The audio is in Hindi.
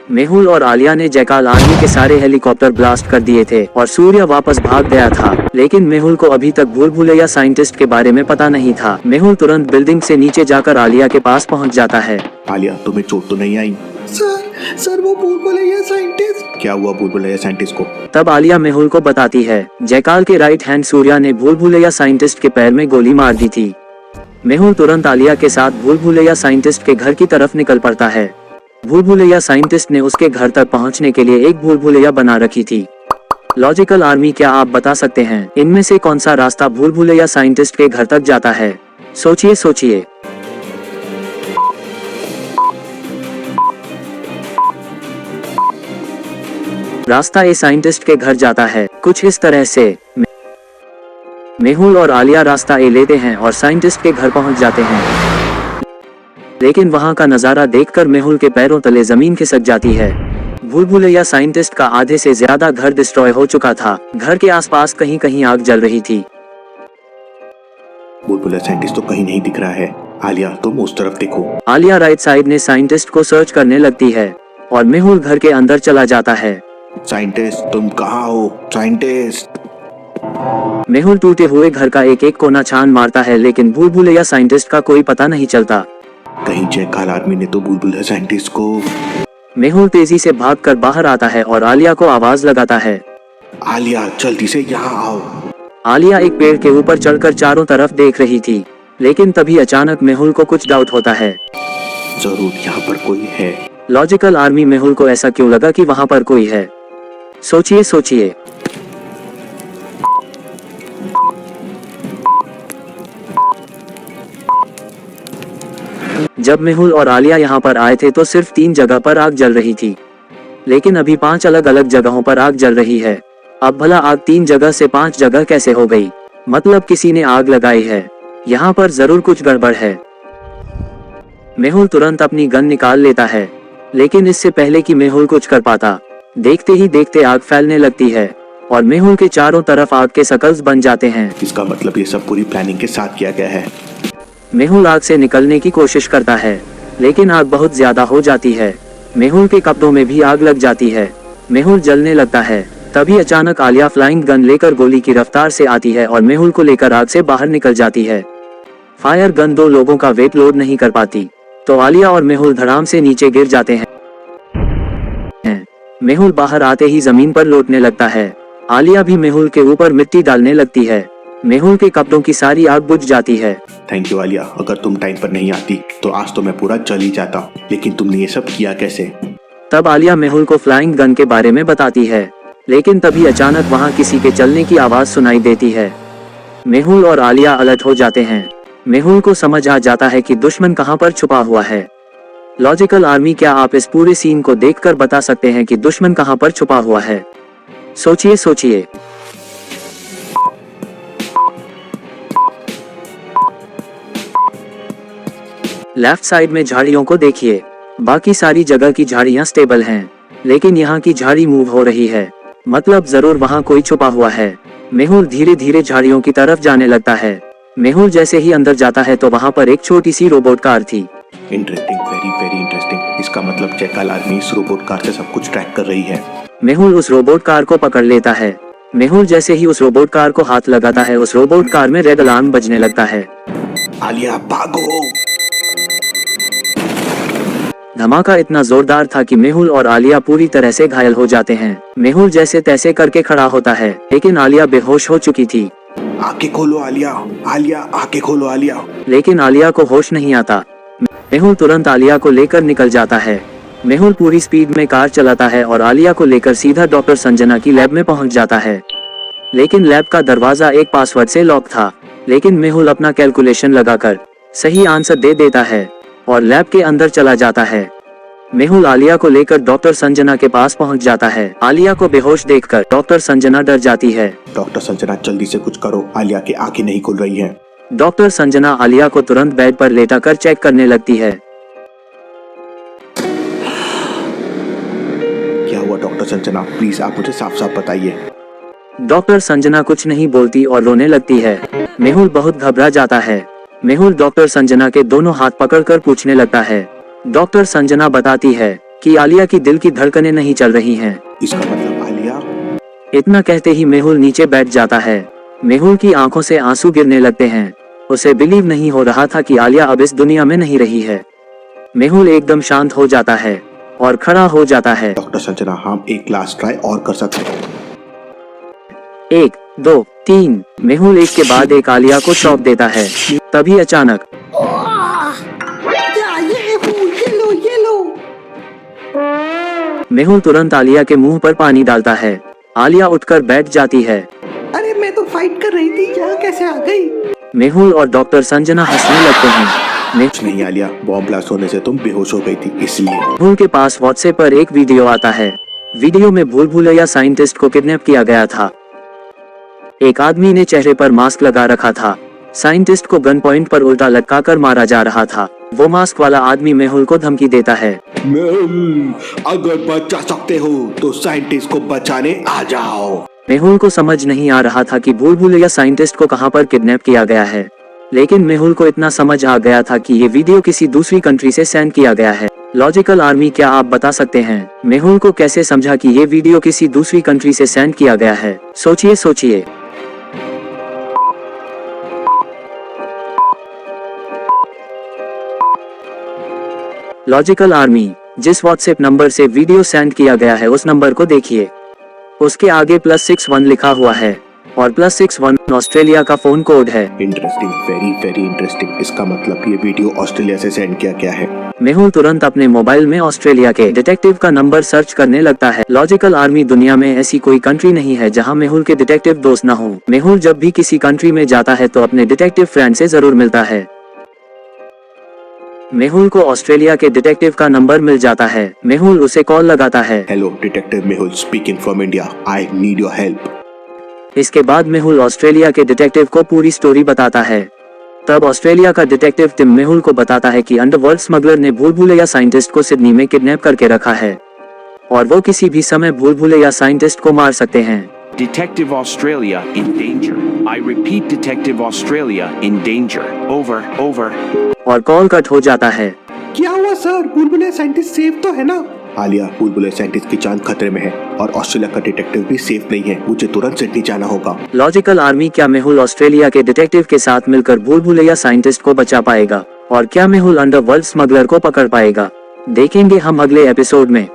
मेहुल और आलिया ने जयकाल आर्मी के सारे हेलीकॉप्टर ब्लास्ट कर दिए थे और सूर्य वापस भाग गया था, लेकिन मेहुल को अभी तक भूल भुलैया साइंटिस्ट के बारे में पता नहीं था। मेहुल तुरंत बिल्डिंग से नीचे जाकर आलिया के पास पहुंच जाता है। आलिया, तुम्हें चोट तो नहीं आई? सर वो भूल भुलैया साइंटिस्ट। क्या हुआ भूल भुलैया साइंटिस्ट को? तब आलिया मेहुल को बताती है जयकाल के राइट हैंड सूर्या ने भूल भुलैया साइंटिस्ट के पैर में गोली मार दी थी। मेहुल तुरंत आलिया के साथ भूल भुलैया साइंटिस्ट के घर की तरफ निकल पड़ता है। भूल भुलैया साइंटिस्ट ने उसके घर तक पहुंचने के लिए एक भूल भुलैया बना रखी थी। लॉजिकल आर्मी, क्या आप बता सकते हैं इनमें से कौन सा रास्ता भूल भुलैया साइंटिस्ट के घर तक जाता है? सोचिए सोचिए। रास्ता ए साइंटिस्ट के घर जाता है कुछ इस तरह से। मेहुल और आलिया रास्ता ए लेते हैं और साइंटिस्ट के घर पहुंच जाते हैं, लेकिन वहां का नजारा देखकर मेहुल के पैरों तले जमीन खिसक जाती है। भूल भुलैया साइंटिस्ट का आधे से ज्यादा घर डिस्ट्रॉय हो चुका था। घर के आसपास कहीं कहीं आग जल रही थी। भूल भुलैया साइंटिस्ट तो कहीं नहीं दिख रहा है। आलिया, तुम उस तरफ देखो। आलिया राइट साइड ने साइंटिस्ट को सर्च करने लगती है और मेहुल घर के अंदर चला जाता है। साइंटिस्ट, तुम कहाँ हो? साइंटिस्ट। मेहुल टूटे हुए घर का एक एक कोना छान मारता है, लेकिन भूल भुलैया साइंटिस्ट का कोई पता नहीं चलता। कहीं जयकाल आर्मी ने तो भूल भुलैया साइंटिस्ट को। मेहुल तेजी से भागकर बाहर आता है और आलिया को आवाज लगाता है, आलिया जल्दी से यहाँ आओ। आलिया एक पेड़ के ऊपर चढ़कर चारों तरफ देख रही थी, लेकिन तभी अचानक मेहुल को कुछ डाउट होता है। जरूर यहाँ पर कोई है। लॉजिकल आर्मी, मेहुल को ऐसा क्यों लगा कि वहाँ पर कोई है? सोचिए सोचिए। जब मेहुल और आलिया यहाँ पर आए थे तो सिर्फ 3 जगह पर आग जल रही थी, लेकिन अभी 5 अलग अलग जगहों पर आग जल रही है। अब भला आग 3 जगह से 5 जगह कैसे हो गई? मतलब किसी ने आग लगाई है। यहाँ पर जरूर कुछ गड़बड़ है। मेहुल तुरंत अपनी गन निकाल लेता है, लेकिन इससे पहले कि मेहुल कुछ कर पाता, देखते ही देखते आग फैलने लगती है और मेहुल के चारों तरफ आग के सर्कल्स बन जाते हैं। इसका मतलब ये सब पूरी प्लानिंग के साथ किया गया है। मेहुल आग से निकलने की कोशिश करता है, लेकिन आग बहुत ज्यादा हो जाती है। मेहुल के कपड़ों में भी आग लग जाती है। मेहुल जलने लगता है। तभी अचानक आलिया फ्लाइंग गन लेकर गोली की रफ्तार से आती है और मेहुल को लेकर आग से बाहर निकल जाती है। फायर गन 2 लोगों का वेट लोड नहीं कर पाती, तो आलिया और मेहुल धड़ाम से नीचे गिर जाते हैं। मेहुल बाहर आते ही जमीन पर लौटने लगता है। आलिया भी मेहुल के ऊपर मिट्टी डालने लगती है। मेहुल के कपड़ों की सारी आग बुझ जाती है। थैंक यू आलिया, अगर तुम टाइम पर नहीं आती तो आज तो मैं पूरा जल ही जाता। लेकिन तुमने ये सब किया कैसे? तब आलिया मेहुल को फ्लाइंग गन के बारे में बताती है, लेकिन तभी अचानक वहां किसी के चलने की आवाज सुनाई देती है। मेहुल और आलिया अलर्ट हो जाते हैं। मेहुल को समझ आ जाता है कि दुश्मन कहां पर छुपा हुआ है। लॉजिकल आर्मी, क्या आप इस पूरे सीन को देखकर बता सकते हैं कि दुश्मन कहां पर छुपा हुआ है? सोचिए सोचिए। लेफ्ट साइड में झाड़ियों को देखिए। बाकी सारी जगह की झाड़ियां स्टेबल हैं, लेकिन यहाँ की झाड़ी मूव हो रही है। मतलब जरूर वहाँ कोई छुपा हुआ है। मेहुल धीरे धीरे झाड़ियों की तरफ जाने लगता है। मेहुल जैसे ही अंदर जाता है तो वहाँ पर एक छोटी सी रोबोट कार थी। Interesting, very very interesting. इसका मतलब जयकाल आर्मी इस रोबोट कार से सब कुछ ट्रैक कर रही है। मेहुल उस रोबोट कार को पकड़ लेता है। मेहुल जैसे ही उस रोबोट कार को हाथ लगाता है, उस रोबोट कार में रेड अलार्म बजने लगता है। आलिया भागो। धमाका इतना जोरदार था कि मेहुल और आलिया पूरी तरह से घायल हो जाते हैं। मेहुल जैसे तैसे करके खड़ा होता है, लेकिन आलिया बेहोश हो चुकी थी। आंखें खोलो आलिया, आलिया आंखें खोलो आलिया। लेकिन आलिया को होश नहीं आता। मेहुल तुरंत आलिया को लेकर निकल जाता है। मेहुल पूरी स्पीड में कार चलाता है और आलिया को लेकर सीधा डॉक्टर संजना की लैब में पहुंच जाता है। लेकिन लैब का दरवाजा एक पासवर्ड से लॉक था, लेकिन मेहुल अपना कैलकुलेशन लगाकर सही आंसर दे देता है और लैब के अंदर चला जाता है। मेहुल आलिया को लेकर डॉक्टर संजना के पास पहुंच जाता है। आलिया को बेहोश देखकर डॉक्टर संजना डर जाती है। डॉक्टर संजना जल्दी से कुछ करो, आलिया की आंखें नहीं खुल रही हैं। डॉक्टर संजना आलिया को तुरंत बेड पर लेटाकर चेक करने लगती है। क्या हुआ डॉक्टर संजना? प्लीज आप मुझे साफ साफ बताइए। डॉक्टर संजना कुछ नहीं बोलती और रोने लगती है। मेहुल बहुत घबरा जाता है। मेहुल डॉक्टर संजना के दोनों हाथ पकड़कर पूछने लगता है। डॉक्टर संजना बताती है, कि आलिया की दिल की धड़कनें नहीं चल रही हैं। इसका मतलब आलिया। इतना कहते ही मेहुल नीचे बैठ जाता है। मेहुल की आंखों से आंसू गिरने लगते हैं। उसे बिलीव नहीं हो रहा था कि आलिया अब इस दुनिया में नहीं रही है। मेहुल एकदम शांत हो जाता है और खड़ा हो जाता है। डॉक्टर संजना, हम एक लास्ट ट्राई और कर सकते हैं। 1, 2, 3। मेहुल एक के बाद एक आलिया को सौंप देता है। तभी अचानक ये लो। मेहुल तुरंत आलिया के मुंह पर पानी डालता है। आलिया उठकर बैठ जाती है। अरे मैं तो फाइट कर रही थी, यहाँ कैसे आ गई? मेहुल और डॉक्टर संजना हंसने लगते हैं। कुछ नहीं आलिया, बॉम्ब ब्लास्ट होने से तुम बेहोश हो गई थी इसलिए। मेहुल के पास व्हाट्सएप पर एक वीडियो आता है। वीडियो में भूल भुलैया साइंटिस्ट को किडनैप किया गया था। एक आदमी ने चेहरे पर मास्क लगा रखा था। साइंटिस्ट को गन पॉइंट पर उल्टा लटकाकर मारा जा रहा था। वो मास्क वाला आदमी मेहुल को धमकी देता है। मेहुल, अगर बचा सकते हो तो साइंटिस्ट को बचाने आ जाओ। मेहुल को समझ नहीं आ रहा था कि भूल भुलैया साइंटिस्ट को कहां पर किडनैप किया गया है, लेकिन मेहुल को इतना समझ आ गया था कि ये वीडियो किसी दूसरी कंट्री से सेंड किया गया है। लॉजिकल आर्मी, क्या आप बता सकते हैं मेहुल को कैसे समझा कि ये वीडियो किसी दूसरी कंट्री से सेंड किया गया है? सोचिए। लॉजिकल आर्मी, जिस व्हाट्सएप नंबर से वीडियो सेंड किया गया है उस नंबर को देखिए। उसके आगे +61 लिखा हुआ है और +61 ऑस्ट्रेलिया का फोन कोड है। Interesting, very very interesting. इसका मतलब ये वीडियो ऑस्ट्रेलिया से सेंड किया गया है। मेहुल तुरंत अपने मोबाइल में ऑस्ट्रेलिया के डिटेक्टिव का नंबर सर्च करने लगता है। लॉजिकल आर्मी, दुनिया में ऐसी कोई कंट्री नहीं है जहां मेहुल के डिटेक्टिव दोस्त ना हो। मेहुल जब भी किसी कंट्री में जाता है तो अपने डिटेक्टिव फ्रेंड से जरूर मिलता है। मेहुल को ऑस्ट्रेलिया के डिटेक्टिव का नंबर मिल जाता है। मेहुल उसे कॉल लगाता है। Hello detective Mehul, speaking from India, I need your help. इसके बाद मेहुल ऑस्ट्रेलिया के डिटेक्टिव को पूरी स्टोरी बताता है। तब ऑस्ट्रेलिया का डिटेक्टिव टिम मेहुल को बताता है कि अंडरवर्ल्ड स्मगलर ने भूल भुलैया साइंटिस्ट को सिडनी में किडनैप करके रखा है और वो किसी भी समय भूल भुलैया साइंटिस्ट को मार सकते हैं। Detective Australia in danger. I repeat, Detective Australia in danger. Over, over. और कॉल कट हो जाता है। क्या हुआ सर? बुलबुले साइंटिस्ट सेफ तो है ना? आलिया, बुलबुले साइंटिस्ट की जान खतरे में है और ऑस्ट्रेलिया का डिटेक्टिव भी सेफ नहीं है। मुझे तुरंत सिडनी जाना होगा। लॉजिकल आर्मी, क्या मेहुल ऑस्ट्रेलिया के डिटेक्टिव के साथ मिलकर भूल भुलैया साइंटिस्ट को बचा पाएगा और क्या मेहुल अंडरवर्ल्ड स्मगलर को पकड़ पाएगा? देखेंगे हम अगले एपिसोड में।